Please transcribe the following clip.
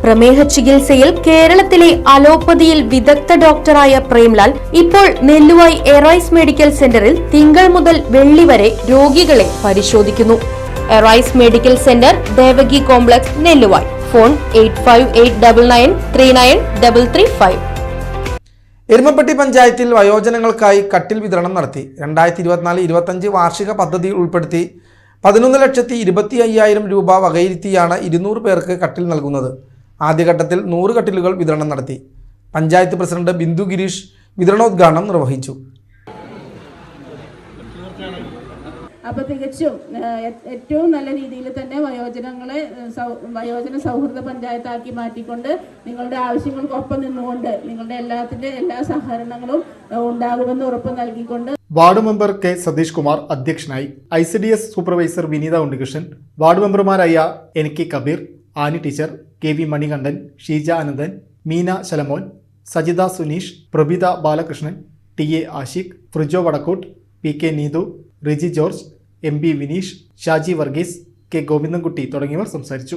പ്രമേഹ ചികിത്സയിൽ കേരളത്തിലെ അലോപ്പതിയിൽ വിദഗ്ധ ഡോക്ടറായ പ്രേംലാൽ ഇപ്പോൾ നെല്ലുവായി എറൈസ് മെഡിക്കൽ സെന്ററിൽ തിങ്കൾ മുതൽ വെള്ളി വരെ രോഗികളെ പരിശോധിക്കുന്നു. Arise medical centre, Devaki complex, Nelluvayi. Phone 8589393335. Erumappetty പഞ്ചായത്തിൽ വയോജനങ്ങൾക്കായി കട്ടിൽ വിതരണം നടത്തി. 2024-25 വാർഷിക പദ്ധതിയിൽ ഉൾപ്പെടുത്തി 11,25,000 രൂപ വകയിരുത്തിയാണ് 200 പേർക്ക് കട്ടിൽ നൽകുന്നത്. ആദ്യഘട്ടത്തിൽ 100 കട്ടിലുകൾ വിതരണം നടത്തി. പഞ്ചായത്ത് പ്രസിഡന്റ് ബിന്ദു ഗിരീഷ് വിതരണോദ്ഘാടനം നിർവഹിച്ചു. അപ്പോൾ തികച്ചും ഏറ്റവും നല്ല രീതിയിൽ തന്നെ വയോജന സൗഹൃദ പഞ്ചായത്താക്കി മാറ്റിക്കൊണ്ട് നിങ്ങളുടെ ആവശ്യങ്ങൾക്കൊപ്പം നിന്നുകൊണ്ട് നിങ്ങളുടെ എല്ലാ സഹകരണങ്ങളും ഉണ്ടാകുമെന്ന് ഉറപ്പ് നൽകിക്കൊണ്ട് ward member K Satheesh Kumar അധ്യക്ഷനായി. ICDS supervisor Vineetha Unnikrishnan, ward മെമ്പർമാരായ NK Kabeer, Annie teacher, KV Manikandan, Sheeja Ananthan, Meena Shalamon, Sajitha Suneesh, Prabhitha Balakrishnan, TA Ashiq, Frijo Vadakkoot, PK Neethu, Riji George, MB Vineesh, Shaji Varghese, K Govindankutty തുടങ്ങിയവർ സംസാരിച്ചു.